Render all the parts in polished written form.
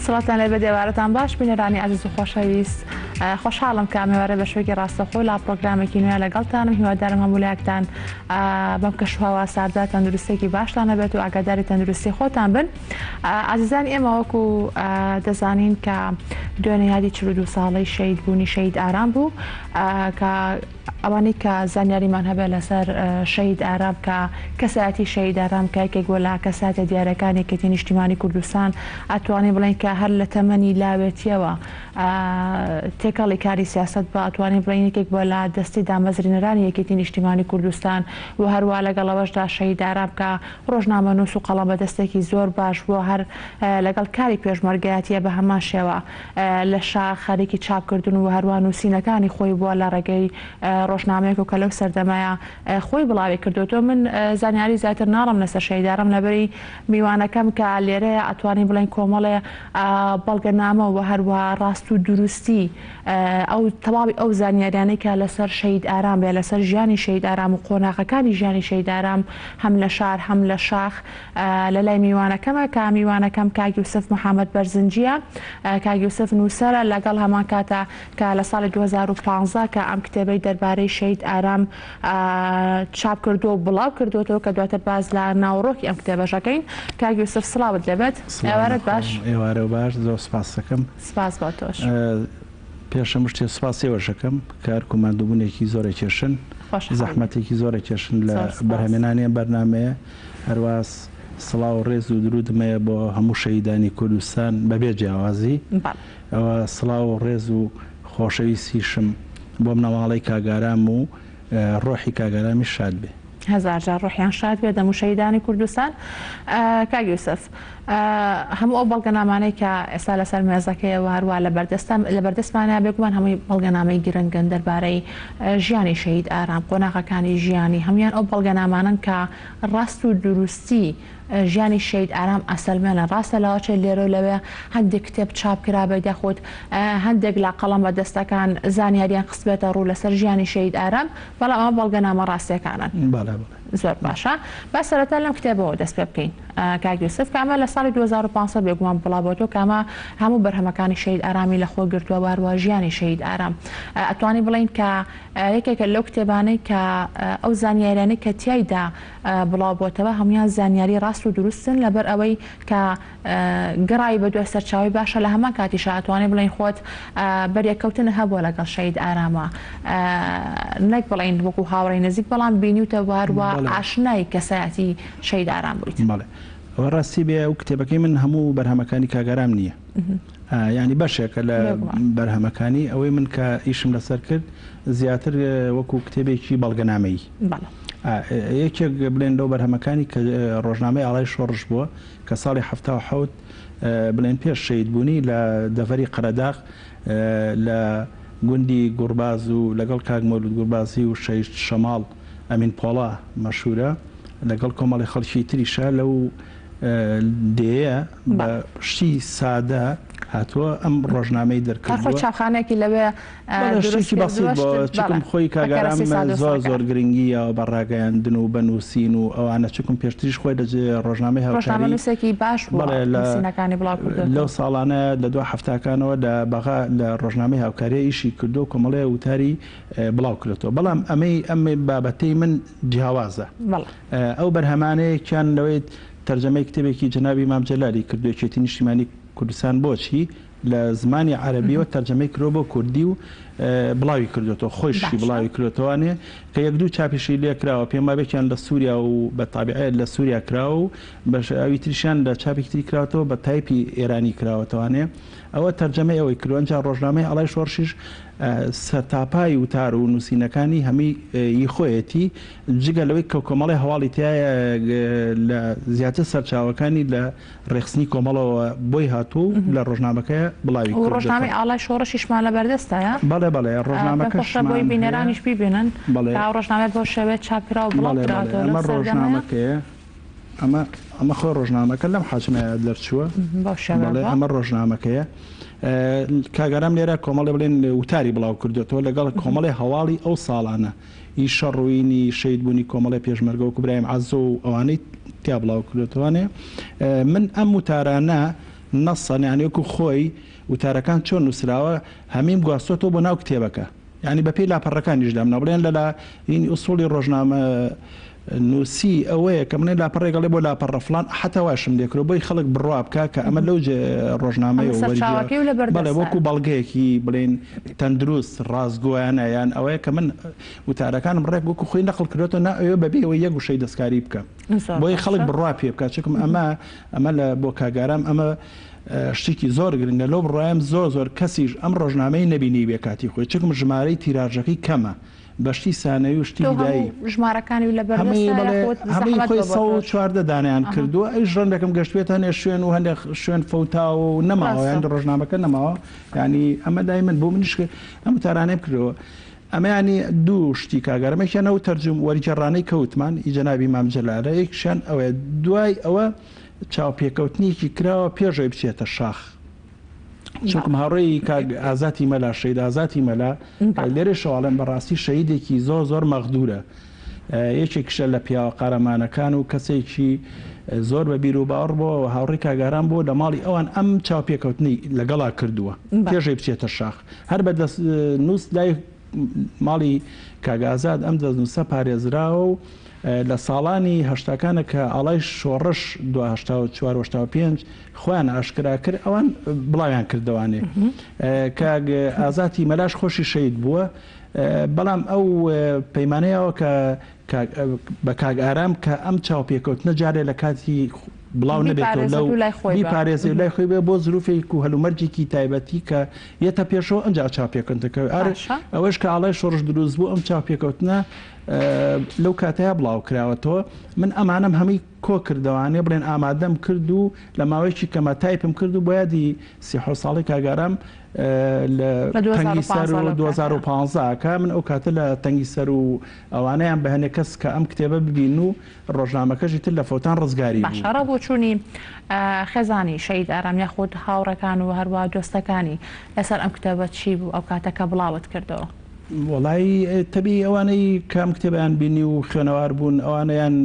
سڵاتان لێ بە دێوارەتان باش بینەرانی عزیز و خۆشەویست، خۆشحاڵم کە ئەمێوارە بە شوێکی ڕاستەخۆ لا پرۆگرامێکی نوێ لەگەڵتانم. هیوادارم هەموو لایەکتان بەم کەشوهاوا ساردا تەندروستێکی باشتان هەبێت و ئاگاداری تەندروستی خۆتان بن. عزیزانی ئێمە وەکو دەزانین کە دوێنێ یادی 42 ساڵەی شەید بوونی شەید ئارام بوو کە ئەوانەی کە زانیاریمان هەبێت لەسەر شەید ئارام کە کەسایەتی شەید ئارام کە یەکێک بۆ لا کەساتە دیارەکانی یەکێتی نیشتیمانی کوردستان ئەتوانێت بڵێن کە هەر لە تەمەنی لاوێتیەوە تێکەڵی کاری سیاست بە ئەتوانێت بڵێن یەکێک بۆ لا دەستی دامەزرێنەرانی یەکێتی نیشتیمانی کوردستان و هەروە لەگەڵەوەشدا شەید ئارام کە ڕۆژنامەنووس و قەڵەم بەدەستێکی زۆر باش بۆ هەر لەگەڵ کاری پێشمەرگایەتیە بە هەمان شێوە لە شاخ خەریکی چاپکردن و هەروە نووسینەکانی خۆی بووە لە ڕێگەی ڕۆژنامەیەک و کە لەو سەردەمایە خۆی بڵاوی کردوتەوە. من زانیاری زیاتر ناڵم لەسەر شەید ئارام لەبەری میوانەکەم کە لێرەیە ئەتوانین بڵێن کۆمەڵێ بەڵگەنامە و هەروە ڕاست و دروستی ئەو تەواوی ئەو زانیاریانەی کە لەسەر شەید ئارام بێ لەسەر ژیانی شەید ئارام و قۆناغەکانی ژیانی شەید ئارام هەم لە شار هەم لە شاخ لە لای میوانەکەمە کە میوانەکەم کاک یوسف محەممەد بەرزنجیە. کاک یوسف نووسەرە لەگەڵ هەمان کاتە کە لە ساڵی 2015 کە ئەم کتێبەی دەربارەی شەید ئارام چاپ کردو و بڵاو کردوەوە کە دواتر باز لە ناوڕۆکی ئەم کتێبەشەکەین. کاک یوسف سڵاوت لێبێت. ئێوارەت باش. ئێوارە باش، زۆر سپاس دەکەم. سپاس بۆ تۆش. پێشەم شتێ سپاسێوەشەکەم کار کۆماندوبوونێکی زۆرە کێشن، زەحمەتێکی زۆرە کێشن لە بەرهەمێنانی بەرنامەیە. هەرواز سڵاو و ڕێز و درودمەیە بۆ هەموو شەیدانی کوردستان بەبێ جیاوازی. ئەوە سڵاو و ڕێز و خۆشەویستیشم بۆ منەواڵەی کاگارام و ڕۆحی کاگارامی شاد بێ. هەزار جار ڕۆحیان شاد بێت هەموو شەیدانی کوردستان. کاک یوسف، هەموو ئەو بەڵگەنامانەی کە ئێستا لەسەر مێزەکەیەوە هەروە لە بەردەستمانە بێگومان هەمووی بەڵگەنامەی گرنگن دەربارەی ژیانی شەید ئارام، قۆناغەکانی ژیانی، هەمویان ئەو بەڵگەنامانن کە ڕاست و دروستی ژیانی شەید ئارام ئەسەلمێنە. ڕاستە لاوەچێ لێرە و لەوێ هەندێک کتێب چاپ کرابێت یاخود هەندێک لا قەڵەم بەدەستەکان زانیاریان خستبێتە ڕوو لەسەر ژیانی شەید ئارام، بەڵام ئەمە بەڵگەنامە ڕاستیەکانن. زۆر باشە. با سەرەتا لەم کتێبەوە دەست پێ بکەین. کاک یوسف، کامە لە ساڵی 2015 بێگومان بڵاوبۆتەوە کامە هەموو بەرهەمەکانی شەید ئارامی لە خۆ گرتووە واروە ژیانی شەید ئارام. ئەتوانی بڵین کە یەکێکە لەو کتێبانەی کە ئەو زانیاریانەی کە تیایدا بڵاوبۆتەوە هەمویان زانیاری ڕاست و دروستن لەبەر ئەوەی کە گەڕای بە دوێ سەرچاوی باشە لە هەمان کاتیشە ئەتوانێ بڵین خۆت بەریەکەوتن هەبووە لەگەڵ شەید ئارامە، نەک بڵین وەکو هاوڕێی نزیک، بەڵام بینیوتە واروە ئاشنای کەسایەتی شەید ئارام بوویت. ئەوە ڕاستی بێ ئەو کتێبەکەی من هەموو بەرهەمەکانی کاگارام نییە، ینی بەشێکە لە بەرهەمەکانی ئەوەی من کە ئیشم لەسەر کرد زیاتر وەکو کتێبێکی بەڵگەنامەیی. یەکێک بڵێن لەو بەرهەمەکانی کە ڕۆژنامەی ئاڵای شۆڕش بووە کە ساڵی 1970 بڵێن پێش شەید بوونی لە دەڤەری قەرەداغ لە گوندی گوڕباز و لەگەڵ کاک مەولود گوڕبازی و شەید شەماڵ ئەمین پۆڵا مەشهورە لەگەڵ کۆمەڵی خەڵکی تریشە لەو دێیە بە شتی سادە هاتووە ئەم ڕۆژنامەی دەرکردووە. چاپخانەیەکی لەوێ شتێکی بەسیط بۆ چکم خۆی کاگارام زۆر گرنگیە و بەڕاگەیاندن و بەنووسین و ئەوانە چکم پێشتریش خۆی لە ڕۆژنامەی هاوکاریەکی باش نووسینەکانی بڵاو کردووە. لەو ساڵانە لە دو هەفتاکانەوە لە بەغا لە ڕۆژنامەی هاوکاریە ئیشی کردو و کۆمەڵێ وتاری بڵاو کردێتەوە. بەڵام ئەمەی بابەتەی من جیاوازە. ئەو بەرهەمانەیەکیان لەوەی تەرجەمەی کتێبێکی جەنابی مام جەلالی کردو یەکێتی نیشتیمانی کوردستان بۆچی لە زمانی عەرەبیەوە تەرجەمەی کرۆ بۆ کوردی و بڵاوی کردوێتەوە، خۆشی بڵاوی کردوێتەوەوانێ کە یەک دوو چاپیشی لێ کراوە پێم وابێکیان لە سووریا و بە تابعەت لە سووریا کراوە و بەش ئەوی تریشیان لە چاپێکی تری کراوەتەوە بە تایپی ئێرانی کراوەتەوانێ. ئەوە تەرجەمەی ئەوەی کردووە. ئەنجا ڕۆژنامەی ئاڵای شۆڕشیش سەرتاپای وتار و نووسینەکانی هەمی خۆیەتی جگە لەوەی کە کۆمەڵی هەواڵی تایە لە زیاتر سەرچاوەکانی لە ڕێخستنی کۆمەڵەوە بۆی هاتوو لە ڕۆژنامەکەیە بڵاوی کردووە. ڕۆژنامەی ئاڵای شۆڕشیشمان لە بەردەستایە. بەڵێ ڕۆژنامەکەش بۆی بینەرانیش ببینن ڕۆژنامە بۆ شەوێت چاپکرا و بڵاوکراتەوە. ئەمە ڕۆژنامەکەیە، ئەمە خۆ ڕۆژنامەکە لەم حاجمەیە دەرچووە. ئەمە ڕۆژنامەکەیە. کاگەرام لێرە کۆمەڵی بڵێن وتاری بڵاو کردوێتەوە لەگەڵ کۆمەڵی هەواڵی ئەو ساڵانە ئیشە ڕووینی شەید بوونی کۆمەڵی پێشمەرگە و کوبرایم عەزۆ و ئەوانەی تیا بڵاو کردوێتەوانێ. من ئەم وتارانە نەسەن یانی وەکو خۆی وتارەکان چۆن نووسراوە هەمیم گواستۆتەوە بۆ ناو کتێبەکە یعنی بەپێی لاپەڕەکانیشدا نەبڵێن لە این ئوسوڵی ڕۆژنامە نووسی ئەوەیە کە منێ لاپەڕێگەڵێ بۆ لاپەڕە فلان حتەواشم دێکرۆ بۆی خەڵک بڕوا بکە کە ئەمە لەو ڕۆژنامەیە بەڵێ وەکو بەڵگەیەکی بڵێن تەندروست ڕازگۆیانە یان ئەوەیە کە من وتارەکانم ڕێک وەکو خۆی نەقڵ کردێتەوە ناوێ بەبێ ئەوە یەک وشەی دەستکاری بکە بۆی خەڵک بڕوا پێ بکات چکم ئەمە لە بۆ کاگارام ئەمە شتێکی زۆر گرنگە لەو بڕایم زۆر کەسیش ئەم ڕۆژنامەی نەبینی بێ کاتی خۆی چکم ژمارەی تیراژەکەی کەمە بەشتی سانەوی و شتی دایی ژمارەکانی لە هەمووی خۆی 14 دانیان کردووە ئەی ژڕندەکەم گەشتێت هەنێ شوێن و هەندێک شوێن فەوتا و نەماوە یان ڕۆژنامەکە نەماوە ینی ئەمە دای من بۆ منیش ئەم تارانەی بکرەوە ئەمە ینی دوو شتی کاگەرمێکیانەوە تەرجم وەریجێڕانەی کەوتمان ئیجەنابی مامجلالە یەکشیان ئەوەیە دوای ئەوە چاوپێکەوتنیکی کراوە پێشەوەی بچێتە شاخ چونکم هاوڕێی ئازاتی مەلا شەید ئازاتی مەلا لێرە شەواڵێن بەڕاستی شەیدێکی زۆر مەغدورە یەکێکشە لە پیاوە قارەمانەکان و کەسێکی زۆر بە بیر و باوەڕ بۆ هاوڕێی کاگاران بۆ لە ماڵی ئەوان ئەم چاوپێکەوتنی لەگەڵا کردووە پێشەی بچێتە شاخ هەر بە دەست نووس لای ماڵی کاگازاد ئەم دەستنووسە پارێزراوە و لە ساڵانی هەشتاکانە کە ئاڵای شۆڕش 1945 خۆیان ئاشکرا کرد ئەوان بڵاویان کردوانێ کاگ ئازاتی مەلاش خۆشی شەید بووە بەڵام ئەو پەیمانەیەوە کە بە کاگ ئارام کە ئەم چاوپێکەوتنە جارێ لە کاتی بڵاو نەبێتەوە لەو بیپارێزی لای خۆی بێ بۆ زروفێک و هەلومەرجێکی تایبەتی کە یەتە پێشەوە ئەنج چاوپێکەوتنەکە ئەوەش کە ئاڵای شۆڕش دروست بوو ئەم چاوپێکەوتنە لەو کاتەیە بڵاو کراوەتەوە من ئەمانم هەمووی کۆ کردوانێ بڵێن ئامادەم کرد و لە ماوەیەکی کەمە تایپم کرد و بۆ یادی 30 ساڵی کاگارام لە تەنگی سەر و 2015 کە من ئەو کاتە لە تەنگی سەر و ئەوانەیان بە هەنێ کەس کە ئەم کتێبە ببین و ڕۆژنامەکەشی تر لە فەوتان ڕزگاری باشەڕە بۆ چوونی خێزانی شەید ئارام یاخود هاوڕەکان و هەروە دۆستەکانی لەسەر ئەم کتێبە چی بوو ئەو کاتەکە بڵاوت کردەوە وڵی تەبی ئەوانەی کام کتێبیان بینی و خوێنەوار بوون ئەوانەیان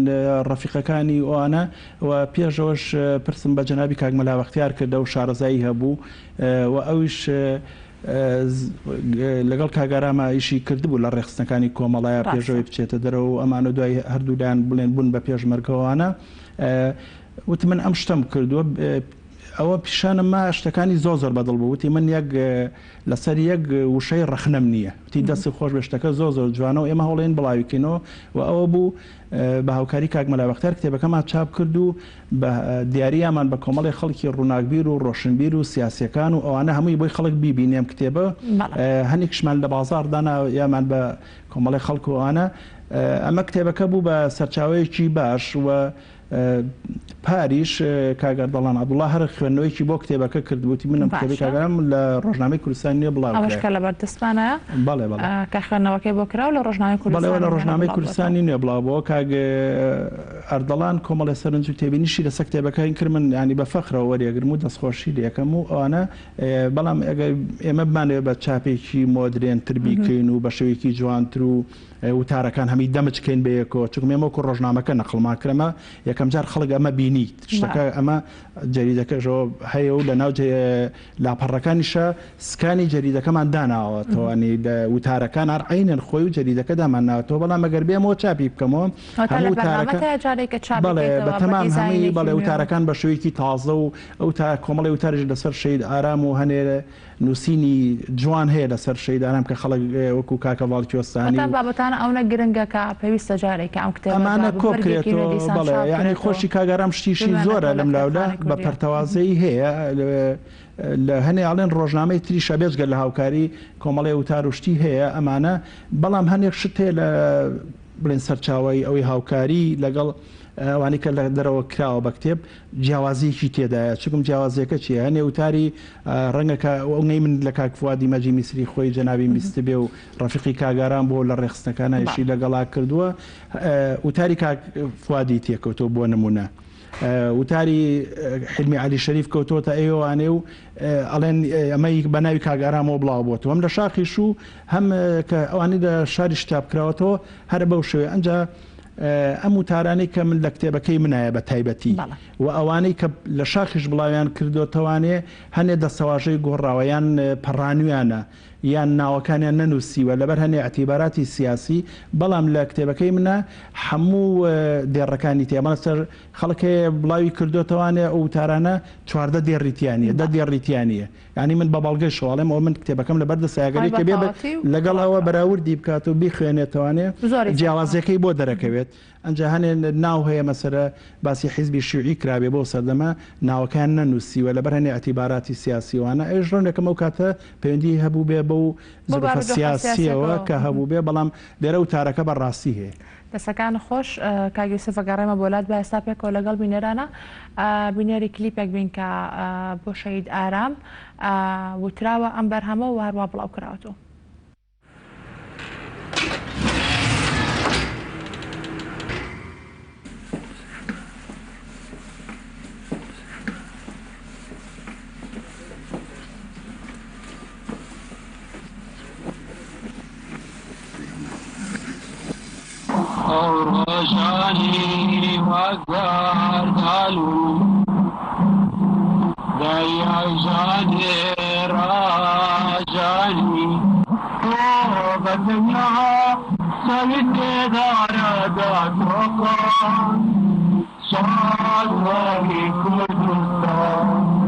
ڕەفیقەکانی ئەوانە و پێشەوەش پرسم بە جەنابی کاک مەلا بەختیار کردە و شارەزایی هەبوو و ئەویش لەگەڵ کاگارامە ئیشی کردبوو لە ڕێخستنەکانی کۆمەڵایە پێشەوەی بچێتە دەرەوە ئەمانە دوای هەردوولایان بڵێن بوون بە پێشمەرگەوانە وت من ئەم شتم کردووە ئەوە پیشانە ما شتەکانی زۆر بەدڵ بوو وتی من یەک لەسەر یەک وشەی ڕەخنەم نییە وتی دەستی خۆش بە شتەکە زۆر جوانەوە ئێمە هەوڵێن بڵاویکەینەوە و ئەوە بوو بە هاوکاری کاک مەلا بەختیار کتێبەکەمان چاپ کرد و بە دیاریامان بە کۆمەڵی خەڵکی ڕووناکبیر و ڕۆشنبیر و سیاسیەکان و ئەوانە هەمووی بۆی خەڵک بیبینێم کتێبە هەنێکشمان لە بازاردانا یامان بە کۆمەڵی خەڵک و ئەوانە ئەمە کتێبەکە بوو بە سەرچاوەیەکی باش و پاریش کاگەر دەڵان عەبدوڵڵا هەر خوێندنەوەیکی بۆ کتێبەکە کردبووتی منم کتێبی کاگەرام لە ڕۆژنامەی کوردستان نیە بڵاو ئەوەشکە لە بەردەستمانە بەڵێ کە خوێندنەوەکەی بۆ کراو لە ڕۆژنامەی کوردستان بەڵێ لە ڕۆژنامەی کوردستانی نیە بڵاو بۆ کاگ ئەردەڵان کۆمەڵی سەرنج و تێبینیشی لەسەر کتێبەکەی کرد من ینی بە فەخرەوە وەریەگرم و دەستخۆشی لەکەم و ئەوانە بەڵام ئێمە بمانێت بە چاپێکی مۆدرێنتر بیکەین و بە شێوەیەکی جوانتر و وتارەکان هەمی دەمچکەین بەیەکەوە چونکە ئێمەوەکو ڕۆژنامەکە نەقڵمان کرەمە یەکەم جار خەڵک ئەمە بینیت شتەکە ئەمە جەریدەکەژەوە هەیە و لە ناو لاپەڕەکانیشە سکانی جەریدەکەمان داناوەتەوەنی وتارەکان هەر عینەن خۆی و جەریدەکە دامان ناوەتەوە بەڵام ئەگەر بێمەوە چاپی بکەمەوە بەتەمام هەمووی بەڵێ وتارەکان بە شوەیەکی تازە و ئەو تا کۆمەڵی وتارش لەسەر شەید ئارام و هەنێرە نووسینی جوان هەیە لەسەر شەید ئارام کە خەڵک وەکو کاکە باڵکیۆستانی بابەتانە ئەوە گرنگەکە پێویستە جارێکە ئەم کتێبە ئەمانە کۆکرێتەوە بەڵێ یعنی خۆشی کاگارام شتیشی زۆرە لەم لاولا بە پەرتەوازەی هەیە لە هەنێ ئاڵێن ڕۆژنامەی تریشە بێجگە لە هاوکاری کۆمەڵی وتار و شتی هەیە ئەمانە بەڵام هەنێک شت هەیە لە بڵێن سەرچاوی ئەوەی هاوکاری لەگەڵ ئەوانی کە لە دەرەوە کراوە بە کتێب جیاوازیەکی تێدایە چکم جیاوازیەکە چیە هەنێ وتاری ڕەنگەکە ئەوەی من لە کاکفوادی مەجی میسری خۆی جەنابی میستە بێ و ڕەفیقی کاگاران بۆ لە ڕێخستنەکانەیشی لەگەڵا کردووە وتاری کاکفوادی تێکەوتۆ بۆ نمونە وتاری حلمی علی شەریف کەوتۆتە ئێوانێ و ئەڵێن ئەمەی بە ناوی کاگارامەوە بڵاو بۆتەوە ئەم لە شاخیش و هەم کە ئەوانی لە شاری شتاب کراوەتەوە هەر بەو شوێ ئەنجا ئەم وتارانەی کە من لە کتێبەکەی منایە بە تایبەتی و ئەوانەی کە لە شاخیش بڵاویان کردوتەوانێ هەنێ دەسەواژەی گۆڕاوەیان پەڕانویانە یان ناوەکانیان نەنووسیوە لەبەر هەنێ ئەتیباراتی سیاسی بەڵام لە کتێبەکەی منە هەموو دێڕەکانی تێمەسەر خەڵکێ بڵاوی کردوتەوانێ ئەو وتارانە 14 دێڕیتیانە دە دێڕیتیانە ینی من بە بەڵگەی شواڵێم ئەو من کتێبەکەم لە بەردە سایگەری کە بێ لەگەڵ ئەوە بەراوردی بکات و بیخوێنێتوانێ جیاوازەکەی بۆ دەرەکەوێت ئەنج هەنێ ناو هەیە مەسەرە باسی حیزبی شیوعی کرابێ بۆ سەردەمە ناوەکان نەنووسیوە لەبەر هەنێ ئەتیباراتی سیاسیوانە ئەوش ڕۆنێکەکەم ئەو کاتە پەیوەندی هەبوو بێ بەو زەرفە سیاسیەوە کە هەبوو بێ بەڵام لێرە وتارەکە بەڕاستی هەیە. دەسەکان خۆش کاگیوسف گەڕێمە بۆلات بە ئێستا پێکەوە لەگەڵ بینێرانە بینێری کلیپێک بین کە بۆ شەهید ئارام وتراوە ئەم بەرهەمە و هەروە بڵاو کراوەتەوە. روشانی وگار دالو دایا جانی راجانی تو بدنیا سویت دارد توقان شادوانی کردستان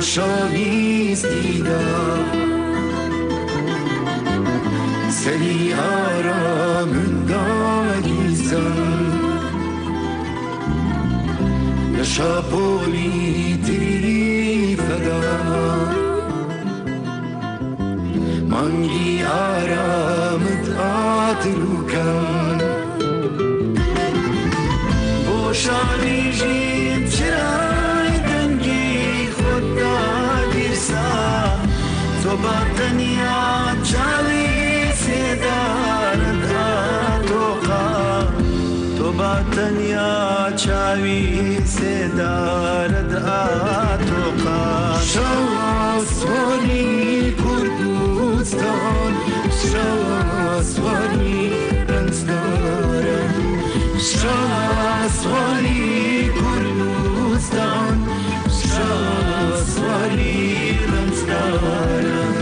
شاویستیدا سری آرامندا دیزن نشاپولی تیری فدا منگی آرامت آتلوکن بوشانی جید چرای دنگی خدا گرسا تو با دنیا چاوی سیدارد آتوقا تو با دنیا چاوی سیدارد آتوقا شواسوانی کردوستان شواسوانی رنزدارم شواسوانی کردوستان شواسوانی رنزدارم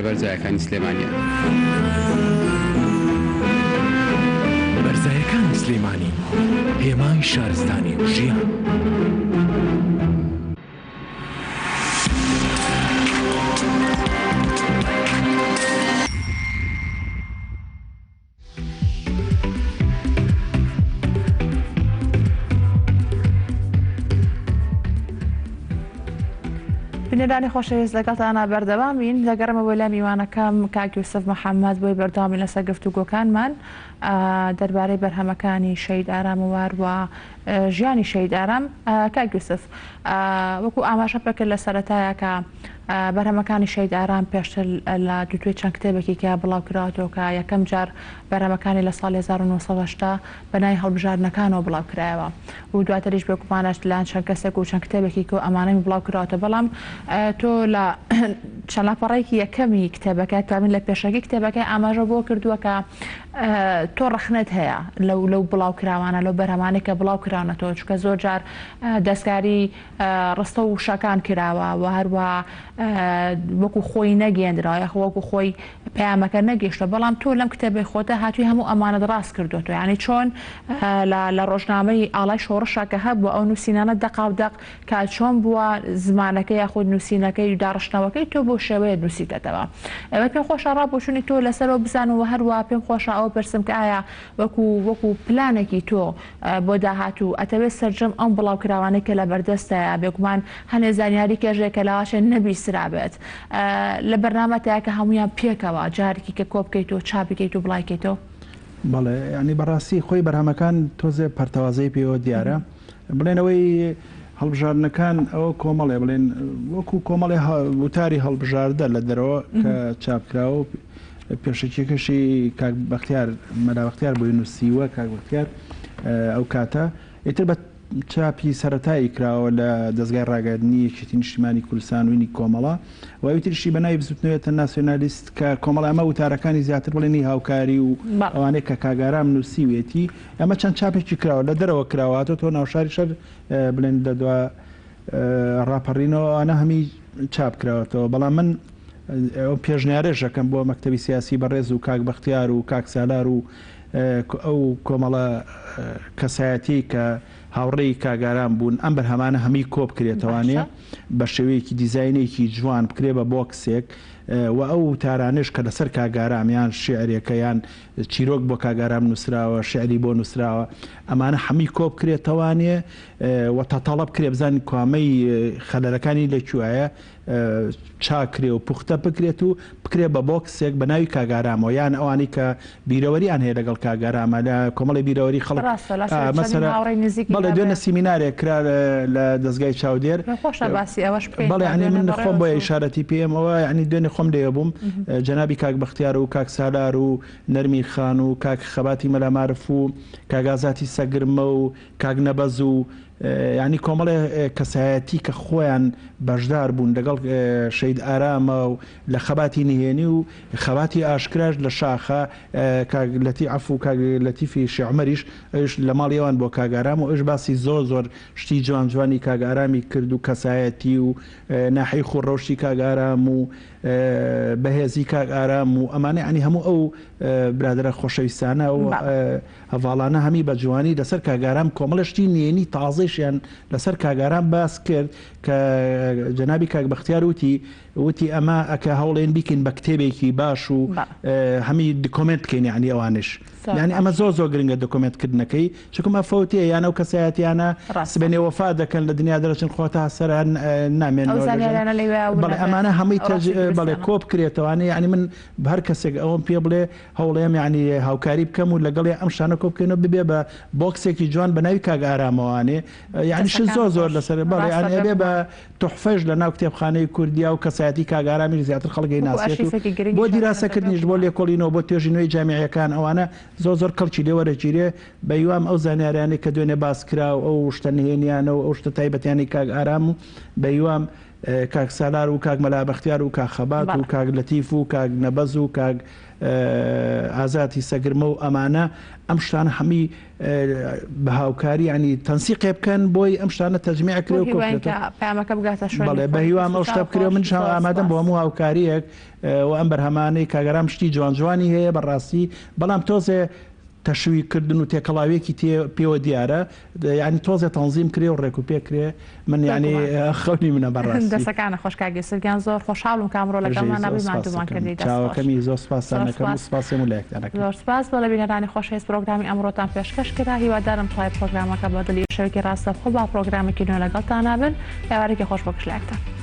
بەرزایەکانی سلێمانیە بەرزایەکانی سلێمانی هێمای شارستانی ژیان بینەرانی خۆشەویست لەگەڵتانە بەردەوامین دەگەڕمە بۆ لای میوانەکەم کاک یوسف محەممەد بۆی بەردەوامی لەسەر گفتوگۆکانمان دەربارەی بەرهەمەکانی شەید ئارام و واروە ژیانی شەید ئارام. کاک یوسف وەکو ئاماژە پێکرد لە سەرەتایە کە بەرهەمەکانی شەید ئارام پێشتر لە دوتوێ چەند کتێبێکی کە بڵاو کراوەوە کە یەکەم جار بەرهەمەکانی لە ساڵی 1970 بەنای هەڵبژاردنەکانەوە بڵاو کرایەوە و دواتریش بێگومانەش لەلاەن چەند کەسێک و چەند کتێبێکی کە ئەمانەی بڵاو کراوەتە. بەڵام تۆ لە چەند لاپەڕێکی یەکەمی کتێبەکە کامین لە پێشەکی کتێبەکەی ئاماژە بۆ کردووە کە تۆ ڕەخنت هەیە لەو بڵاو کراوانە لەو بەرهەمانەی کە بڵاو کراونەتەوە چونکە زۆر جار دەستکاری ڕستە و شەکان کراوە و هەروە وەکو خۆی نەگەێنراوە یاخ وەکو خۆی پەیامەکە نەگەیشتە. بەڵام تۆ لەم کتێبی خۆتە هاتووی هەموو ئەمانە ڕاست کردوێتەوە یعنی چۆن لە ڕۆژنامەی ئاڵای شۆڕشەکە هەبووە ئەو نووسینانە دەقاودەق کە چۆن بووە زمانەکەی یاخود نووسینەکەی و داڕشتنەوەکەی تۆ بۆ شێوەیە نووسیتەوە. ئەوە پێم خۆشە ڕابۆچوونی تۆ لەسەرەوە بزانەوە هەروە پێم خۆشە ئەوە پرسم کە ئایا وەکو پلانێکی تۆ بۆ داهاتوو ئەتەوێت سەرجەم ئەم بڵاو کراوانەی کە لە بەردەستەیە بێگومان هەنێ زانیاری کێژێکە لەواشە نەبیسترابێت لە بەرنامەتەیە کە هەمویان پێکەوە جارێکی کە کۆ بکەیتەوە چاپیکەیت و بڵایکەیتەوە. بەڵێ ینی بەڕاستی خۆی بەرهەمەکان تۆزێ پەرتەوازەی پێوە دیارە بڵێنەوەی هەڵبژاردنەکان ئەوە کۆمەڵێ بڵێن وەکو کۆمەڵی وتاری هەڵبژاردە لە دەرەوە کە چاپکراوە پێشەکێکەشی کاک بەختیار مەلا بەختیار بۆی نووسیوە کاک بەختیار ئەو کاتە ئیتر بە چاپی سەرەتایی کراوە لە دەستگای ڕاگەاندنی یەکێتی نیشتیمانی کوردستان وینی کۆمەڵە و ئەویتریشی بەناوی بزوتنەوەیەتە ناسیۆنالیست کە کۆمەڵ ئەمە وتارەکانی زیاتر بڵێنی هاوکاری و ئەوانەیە کە کاگارام نووسیوێتی ئەمە چەند چاپێکی کراوە لە دەرەوە کراواتە تۆ ناوشاری شەر بڵێن دەدوا ڕاپەڕینەوە ئەنە هەمی چاپ کراوەتەوە. بەڵام من ئەو پێشنیارێژەکەم بۆ مەکتەبی سیاسی بەڕێز و کاک بەختیار و کاک سالار و ئەو کۆمەڵە کەسایەتی کە هاوڕێی کاگاران بوون ئەم بەرهەمانە هەمی کۆ بکرێتەوانێ بە شێوەیەکی دیزاینێکی جوان بکرێ بە بۆکسێک و ئەو تارانش کە لەسەر کاگارامیان شعرەکەیان چیرۆک بۆ کاگارام نووسراوە شعری بۆ نووسراوە ئەمانە هەمی کۆ بکرێتەوانێ و تەتەڵە بکرێ بزانین کوامەی خەلەرەکانی لەکوایە چاکرێ و پوختە بکرێت و بکرێ بە بۆکسێک بە ناوی کاگارامەوە یان ئەوانی کە بیرەوەریان هەیە لەگەڵ کاگارامە لە کۆمەڵی بیرەوەری خەڵک بەڵێ دوێنە سیمینارێک کرا لە دەستگای چاودێر بەڵێ ینی من خۆم بۆ ئیشارەتی پێمەوە ینی دوێنێ خۆم لێ بووم جەنابی کاک بەختیار و کاک سالار و نەرمی خان و کاک خەباتی مەلامارف و کاگازاتی سەگرمە و کاک نەبەز و ینی کۆمەڵێ کەسایەتی کە خۆیان بەشدار بوون لەگەڵ شەید ئارامە و لە خەباتی نهێنی و خەباتی ئاشکراش لە شاخە لەتی عەف و لەتیفی شێعمەریش ئەوش لە ماڵیەوان بۆ کاگارام و ئەوش باسی زۆر شتی جوان جوانی کاگارامی کرد و کەسایەتی و ناحەی خوڕەوشتی کاگارام و بەهێزی کاگارام و ئەمانە ینی هەموو ئەو برادرە خۆشەویستانە و هەواڵانە هەمی بە جوانی لەسەر کاگارام کۆمەڵشتی نێنی تازەیشیان لەسەر کاگارام باس کرد کە جەنابی کاک بەختیار وتی ئەمە ئەکە هەوڵێن بیکەین بە کتێبێکی باش و هەمی دکۆمنت بکەین ینی ئەوانش ینی ئەمە زۆر گرنگە دکۆمنتکردنەکەی چکم ئەفەوتێ یانە و کەسایەتیانە سبێنێ وەفا دەکەن لە دنیا دەرەچن خۆتە سەر نامێنەوە بەڵێ ئەمانە هەمووی بەڵێ کۆ بکرێتەوەوانێ ینی من هەر کەسێک ئەوم پێ بڵێ هەوڵێم ینی هاوکاری بکەم و لەگەڵێ ئەم شانە کۆ بکەینەوە ببێ بە بۆکسێکی جوان بە ناوی کاک ئارامەوانێ یعنیش زۆر لەسەر بەڵێ یانێ بێ بە تحفەش لە ناو کتێبخانەی کوردیا و کەسایەتی کاگارامی زیاتر خەڵکی ناسێت بۆ دیراسەکردنیش بۆ لێکۆڵینەوە بۆ توێژینەوەی جامیعەکان ئەوانە زۆر کەڵکی لێوەرەگیرێ بە یوام ئەو زانیاریانەی کە دوێنێ باسکرا و ئەو شتە نهێنیانە و ئەو شتە تایبەتیانی کاک ئارام و بە یوام کاک سالار و کاک مەلا بەختیار و کاک خەبات و کاک لەتیف و کاک نەبەز و کاک ئازاتی سەگرمە و ئەمانە ئەم شتانە هەمی بە هاوکاری ینی تەنسیقێ بکەن بۆی ئەم شتانە تەجمیع کرێ و بەڵێ بە هیوام ئەو شتە بکرێ من شان ئامادەم بۆ هەموو هاوکاریەک و ئەم بەرهەمانەی کاگەرام شتی جوانجوانی هەیە بەڕاستی بەڵام تۆزێ تەشویکردن و تێکەڵاوێکی پێوە دیارە ینی تۆزێ تەنزیم کرێ و ڕێک و پێکرێ من ینی خەونی منە بەڕاستی دەستەکانە خۆشکاگی سرگیان زۆر خۆشحاڵم کامڕۆ لەگەڵمان نەبیمانتومان کردی چاوەکەمی زۆر سپاسانەکەم سپاسێم و لایەکتانەکەم زۆر سپاس بۆ لە بینەرانی خۆشەویست پرۆگرامی ئەمڕۆتان پێشکەش کرا هیوادارم پای پرۆگرامەکە بە دڵی شەوێکی ڕاستەوخۆ با پرۆگرامێکی نوێ لەگەڵتان نابن یاوارێکی خۆش بۆ کشلایەکتان